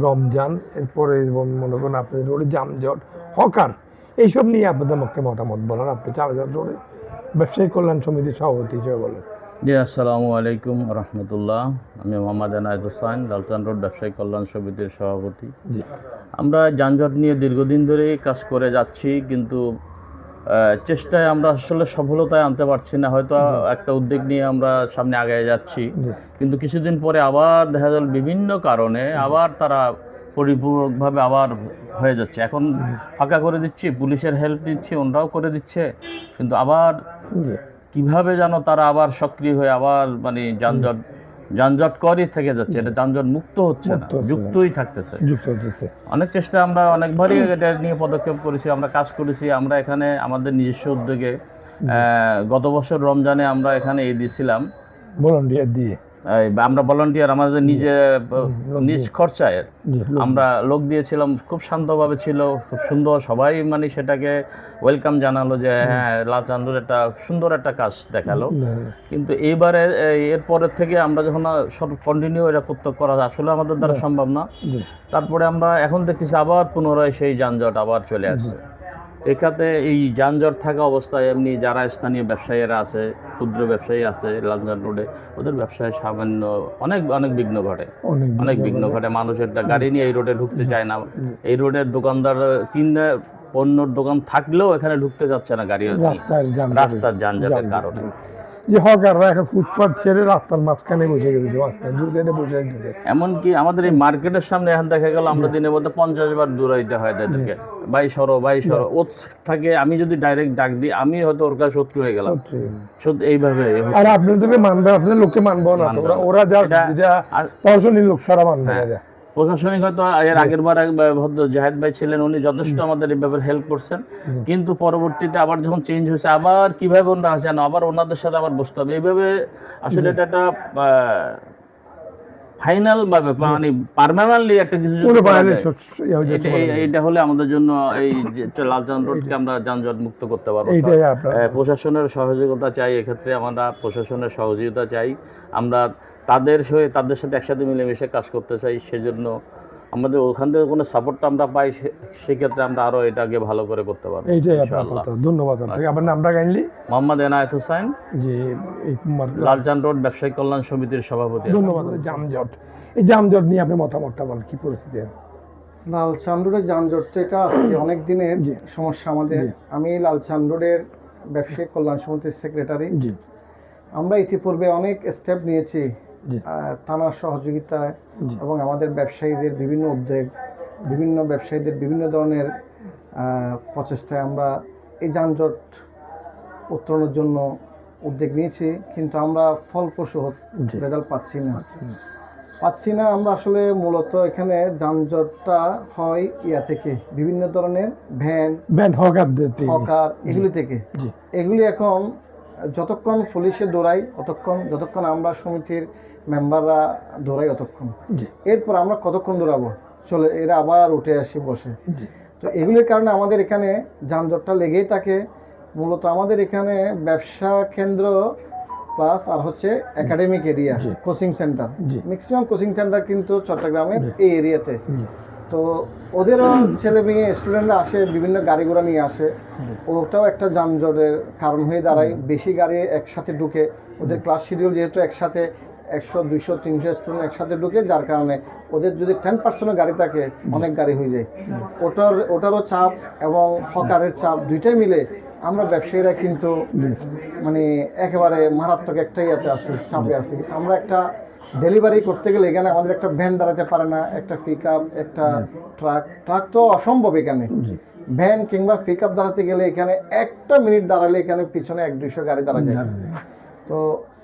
রমজান, এরপরে মনে করেন আপনাদের রোডে যানজট, হকার, এইসব নিয়ে আপনাদের মুখে মতামত বলার, আপনি চাঁদা রোডে ব্যবসায়ী কল্যাণ সমিতির সভাপতি হিসেবে বলেন। জি, আসসালামু আলাইকুম রহমতুল্লাহ। আমি মোহাম্মদ এনায়েত হোসেন, লালচান রোড ব্যবসায়ী কল্যাণ সমিতির সভাপতি। জি, আমরা যানজট নিয়ে দীর্ঘদিন ধরেই কাজ করে যাচ্ছি, কিন্তু চেষ্টায় আমরা আসলে সফলতায় আনতে পারছি না। হয়তো একটা উদ্যোগ নিয়ে আমরা সামনে আগায় যাচ্ছি, জি, কিন্তু কিছুদিন পরে আবার দেখা গেল বিভিন্ন কারণে আবার তারা পরিপূরকভাবে আবার হয়ে যাচ্ছে। এখন ফাঁকা করে দিচ্ছি, পুলিশের হেল্প নিচ্ছি, ওনারাও করে দিচ্ছে, কিন্তু আবার জি, কিভাবে যেন তারা আবার সক্রিয় হয়ে আবার মানে যানজট করই থেকে যাচ্ছে, এটা যানজট মুক্ত হচ্ছে না, যুক্তই থাকতেছে। যুক্ত হতেছে। অনেক চেষ্টা আমরা অনেকবারই এটা নিয়ে পদক্ষেপ করেছি, আমরা কাজ করেছি। আমরা এখানে আমাদের নিজস্ব উদ্যোগে গত বছর রমজানে আমরা এখানে এই দিয়েছিলাম, ভলান্টিয়ার দিয়ে আমরা ভলান্টিয়ার আমাদের নিজ খরচায় জি, আমরা লোক দিয়েছিলাম। খুব শান্তভাবে ছিল, খুব সুন্দর, সবাই মানে সেটাকে ওয়েলকাম জানালো যে হ্যাঁ লালচান্দুর একটা সুন্দর একটা কাজ দেখালো। কিন্তু এইবারে এরপরের থেকে আমরা যখন কন্টিনিউ এটা করা আসলে আমাদের দ্বারা সম্ভব না, তারপরে আমরা এখন দেখতেছি আবার পুনরায় সেই যানজট আবার চলে আসছে। এখানে এই যানজট থাকা অবস্থায় এমনি যারা স্থানীয় ব্যবসায়ীরা আছে, ক্ষুদ্র ব্যবসায়ী আছে লালচান রোডে, ওদের ব্যবসায় সামান্য অনেক বিঘ্ন ঘটে, অনেক বিঘ্ন ঘটে। মানুষের গাড়ি নিয়ে এই রোডে ঢুকতে চায় না। এই রোডের দোকানদার কিনে পণ্যর দোকান থাকলেও এখানে ঢুকতে যাচ্ছে না গাড়ি, রাস্তার যানজটের কারণে। যে হকাররা এখন ফুটপাথ ছেড়ে রাস্তার মাঝখানে বসে গেছে, বসে গেছে। এমনকি আমাদের এই মার্কেটের সামনে এখন দেখা গেল আমরা দিনের মধ্যে 50 বার দৌড়াইতে হয় তাদেরকে, ভাই সরো ও থাকে। আমি যদি ডাইরেক্ট ডাক দিই, আমি হয়তো ওর কাছে শত্রু হয়ে গেলাম। এইভাবে আর আপনাদেরকে মানবে, আপনাদের লোককে মানবো না, ওরা যা প্রশাসনিক লোক ছাড়া মানবে না। প্রশাসনিক হয়তো এর আগের বার ভদ্র জাহেদ ভাই ছিলেন, উনি যথেষ্ট আমাদের এই ব্যাপারে হেল্প করছেন, কিন্তু পরবর্তীতে আবার যখন চেঞ্জ হয়েছে, আবার কিভাবে ওনারা আসেন, আবার ওনাদের সাথে আবার বসতে হবে। এইভাবে আসলে এটা একটা ফাইনাল ভাবে মানে পার্মানেন্টলি একটা কিছু এইটা হলে আমাদের জন্য এই লালচান রোডকে আমরা যানজট মুক্ত করতে পারবো। প্রশাসনের সহযোগিতা চাই, এক্ষেত্রে আমরা প্রশাসনের সহযোগিতা চাই। আমরা তাদের সাথে একসাথে মিলেমিশে কাজ করতে চাই। সেজন্য আমাদের ওখান থেকে কোনো সাপোর্টটা আমরা পাই, সেক্ষেত্রে আমরা আরো এটাকে ভালো করে করতে পারবো। ধন্যবাদ আপনাকে। আপনার নামটা কাইন্ডলি? মোহাম্মদ এনায়েত হোসেন, জি, লালচান রোড ব্যবসায়ী কল্যাণ সমিতির সভাপতি। ধন্যবাদ। এই যানজট নিয়ে আপনি মতামতটা বলেন, কি পরিস্থিতি? লালচান রোডের যানজটটা এটা আজকে অনেক দিনের সমস্যা আমাদের। আমি লালচান রোডের ব্যবসায়ী কল্যাণ সমিতির সেক্রেটারি। আমরা ইতিপূর্বে অনেক স্টেপ নিয়েছি থানার সহযোগিতায় এবং আমাদের ব্যবসায়ীদের বিভিন্ন উদ্যোগ, বিভিন্ন ব্যবসায়ীদের বিভিন্ন ধরনের প্রচেষ্টায় আমরা এই যানজট উত্তরণের জন্য উদ্যোগ নিয়েছি, কিন্তু আমরা ফলপ্রসূ রেজাল্ট পাচ্ছি না। আমরা আসলে মূলত এখানে যানজটটা হয় থেকে বিভিন্ন ধরনের ভ্যান হকার এগুলি থেকে। এগুলি এখন যতক্ষণ পুলিশে দৌড়াই যতক্ষণ আমরা সমিতির মেম্বাররা দৌড়াই অতক্ষণ, এরপর আমরা কতক্ষণ দৌড়াবো, চলে এরা আবার উঠে আসি বসে। তো এগুলির কারণে আমাদের এখানে যানজটটা লেগেই থাকে। মূলত আমাদের এখানে ব্যবসা কেন্দ্র প্লাস আর হচ্ছে academic area, coaching centre, maximum coaching centre কিন্তু চট্টগ্রামের এই এরিয়াতে। তো ওদেরও ছেলে মেয়ে স্টুডেন্টরা আসে, বিভিন্ন গাড়ি ঘোড়া নিয়ে আসে, ওটাও একটা যানজটের কারণ হয়ে দাঁড়ায়। বেশি গাড়ি একসাথে ঢুকে, ওদের ক্লাস শিডিউল যেহেতু একসাথে 100, 200, 300 স্টুডেন্ট একসাথে ঢুকে, যার কারণে ওদের যদি 10% গাড়ি থাকে অনেক গাড়ি হয়ে যায়। ওটারও চাপ এবং হকারের চাপ, দুইটাই মিলে আমরা ব্যবসায়ীরা কিন্তু মানে একেবারে মারাত্মক একটা চাপে আছি। আমরা একটা ডেলিভারি করতে গেলে এখানে আমাদের একটা ভ্যান দাঁড়াতে পারে না, একটা পিক আপ, একটা ট্রাক তো অসম্ভব। এখানে ভ্যান কিংবা পিক আপ দাঁড়াতে গেলে এখানে একটা মিনিট দাঁড়ালে এখানে পিছনে 100-200 গাড়ি দাঁড়া যায়। তো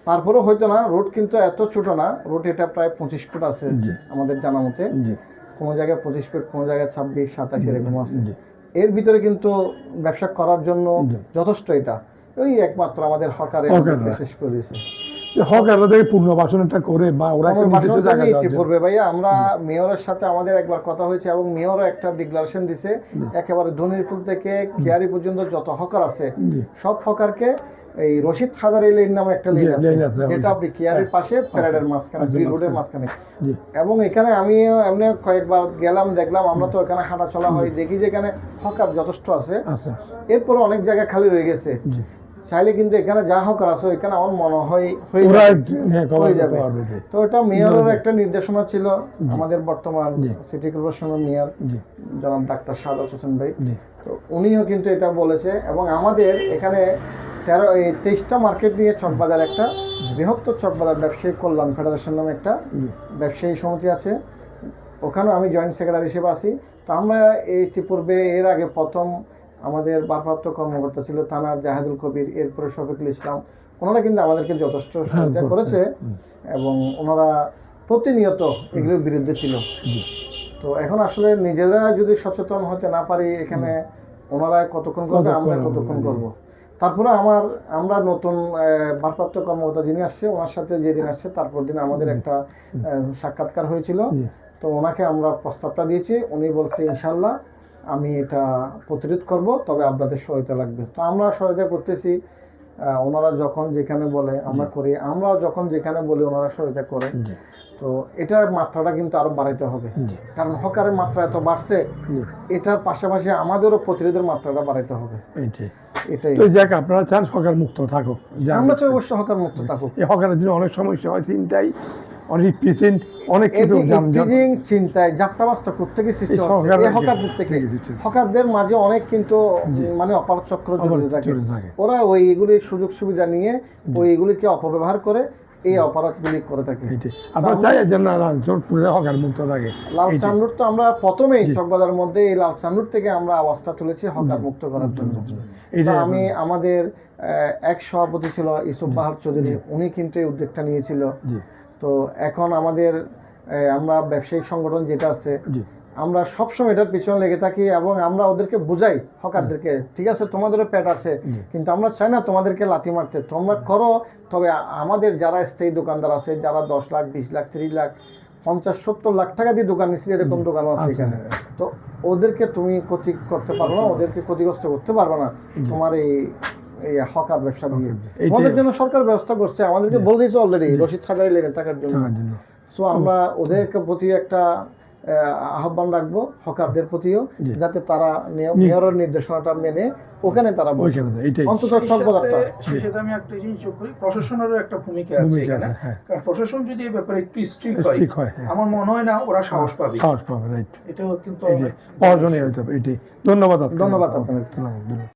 তারপরেও হয়তো না, রোড কিন্তু এত ছোট না, রোড এটা প্রায় 25 ফুট আছে আমাদের জানা মতে। কোনো জায়গায় 25 ফুট, কোনো জায়গায় 26-27 এরকম আছে। এর ভিতরে কিন্তু ব্যবসা করার জন্য যথেষ্ট। এটা ওই একমাত্র আমাদের হকারে শেষ করে দিয়েছে। ভাইয়া আমরা মেয়রের সাথে আমাদের একবার কথা হয়েছে এবং মেয়রও একটা ডিক্লারেশন দিছে, একেবারে ধনিরপুর থেকে কিয়ারি পর্যন্ত যত হকার আছে সব হকারকে এই রশিদ হাজারি লেন নামে একটা লেন জি, আছে, লেন আছে, যেটা আপনি কিয়ারের পাশে প্যারেডের মাঝখানে, আচ্ছা, গ্রিন রোডের মাঝখানে। মাঝখানে। জি এবং এখানে আমি এমনি কয়েকবার গেলাম, দেখলাম, আমরা তো এখানে হাঁটা চলা হয়, দেখি যে এখানে হকার যথেষ্ট আছে। আচ্ছা এরপর অনেক জায়গায় খালি রয়ে গেছে, জি চাইলে কিন্তু এখানে যা হকার আছে এখানে আমার মনে হয় হয়ে ওরা যাবে। হ্যাঁ কভার হয়ে করতে যাবে। পারবে জি। তো এটা মেয়রের একটা নির্দেশনা ছিল, আমাদের বর্তমান জি। সিটি কর্পোরেশনের মেয়র জি জনাব ডাক্তার শাহাদাত হোসেন ভাই, জি তো উনিও কিন্তু এটা বলেছে। এবং আমাদের এখানে 23টা মার্কেট নিয়ে চকবাজার একটা বৃহত্তর চকবাজার ব্যবসায়ী কল্যাণ ফেডারেশন নামে একটা জি ব্যবসায়ী সমিতি আছে, ওখানেও আমি জয়েন্ট সেক্রেটারি হিসেবে আছি। তো আমরা ইতিপূর্বে এর আগে প্রথম আমাদের ভারপ্রাপ্ত কর্মকর্তা ছিল থানার জাহেদুল কবির, এরপরে শফিকুল ইসলাম, ওনারা কিন্তু আমাদেরকে যথেষ্ট সহায়তা করেছে এবং ওনারা প্রতিনিয়ত এগুলোর বিরুদ্ধে ছিল। জি তো এখন আসলে নিজেরা যদি সচেতন হতে না পারি, এখানে ওনারা কতক্ষণ করবে, আমরা কতক্ষণ করব। তারপরে আমরা নতুন ভারপ্রাপ্ত কর্মকর্তা যিনি আসছে, ওনার সাথে যেদিন আসছে তারপর দিন আমাদের একটা সাক্ষাৎকার হয়েছিল। তো ওনাকে আমরা প্রস্তাবটা দিয়েছি, উনি বলছে ইনশাল্লাহ আমি এটা প্রতিরোধ করব, তবে আপনাদের সহায়তা লাগবে। তো আমরা সহায়তা করতেছি, ওনারা যখন যেখানে বলে আমরা করি, আমরা যখন যেখানে বলি ওনারা সহায়তা করে। জি তো এটার মাত্রাটা কিন্তু আরো বাড়াইতে হবে, জি কারণ হকারের মাত্রা এত বাড়ছে, জি এটার পাশাপাশি আমাদেরও প্রতিরোধের মাত্রাটা বাড়াইতে হবে। এইটাই এটাই তো যাক আপনারা চান হকার মুক্ত থাকুক আমরা চাই অবশ্য হকার মুক্ত থাকুক। এই হকারের জন্য অনেক সমস্যা হয়, চিন্তাই অনেক পেশেন্ট অনেক এই কিছু যে জামজট ইফটিজিং, চিন্তায়, যাত্রাবাসটা প্রত্যেকে সৃষ্টি এই হচ্ছে হকারদের এই হকারদের থেকে। হকারদের মাঝে অনেক কিন্তু মানে অপরাধ চক্র জড়িত থাকে, চলে থাকে। ওরা ওই এগুলির সুযোগ সুবিধা নিয়ে ওই এগুলিকে অপব্যবহার করে এই অপরাধগুলি করে থাকে। এইটাই আপনারা চাই যে না না জোরপুরে হকার মুক্ত থাকে। লাল এইটাই। চান্দুর তো আমরা প্রথমেই চকবাজারের মধ্যে এই লাল চান্দুর থেকে আমরা আওয়াজটা তুলেছি হকার মুক্ত করার জন্য। তো এইটাই আমি আমাদের এক সভাপতি ছিল ইউসুফ বাহার চৌধুরী, উনি কিন্তু এই উদ্যোগটা নিয়েছিল। জি তো এখন আমাদের আমরা ব্যবসায়িক সংগঠন যেটা আছে, জি আমরা সবসময় এটার পিছনে লেগে থাকি এবং আমরা ওদেরকে বুঝাই হকারদেরকে, ঠিক আছে তোমাদেরও পেট আছে, কিন্তু আমরা চাই না তোমাদেরকে লাথি মারতে, তোমরা করো, তবে আমাদের যারা স্থায়ী দোকানদার আছে, যারা 10 লাখ 20 লাখ 30 লাখ 50-70 লাখ টাকা দিয়ে দোকান নিচ্ছে, এরকম দোকানও আছে এখানে, তো ওদেরকে তুমি ক্ষতি করতে পারবে না, ওদেরকে ক্ষতিগ্রস্ত করতে পারবে না তোমার এই হকার ব্যবসা দিয়ে। আমাদের জন্য সরকার ব্যবস্থা করছে, আমাদেরকে বলে দিয়েছে অলরেডি রশিদ হাজারি লেনে থাকার জন্য। সো আমরা ওদেরকে প্রতি একটা আহ্বান রাখবো হকারদের প্রতিও, যাতে তারা মেয়রের নির্দেশনাটা মেনে ওখানে তারা বসে, অন্তত চকবাজারটা। সেটা আমি একটা জিনিস যোগ করি, প্রশাসনেরও একটা ভূমিকা আছে এখানে। কারণ প্রশাসন যদি এই ব্যাপারে একটু স্ট্রিক্ট হয়, আমার মনে হয় না ওরা সাহস পাবে। রাইট এটাও কিন্তু অর্জনীয় হতে হবে। এটাই ধন্যবাদ ধন্যবাদ আপনাদের।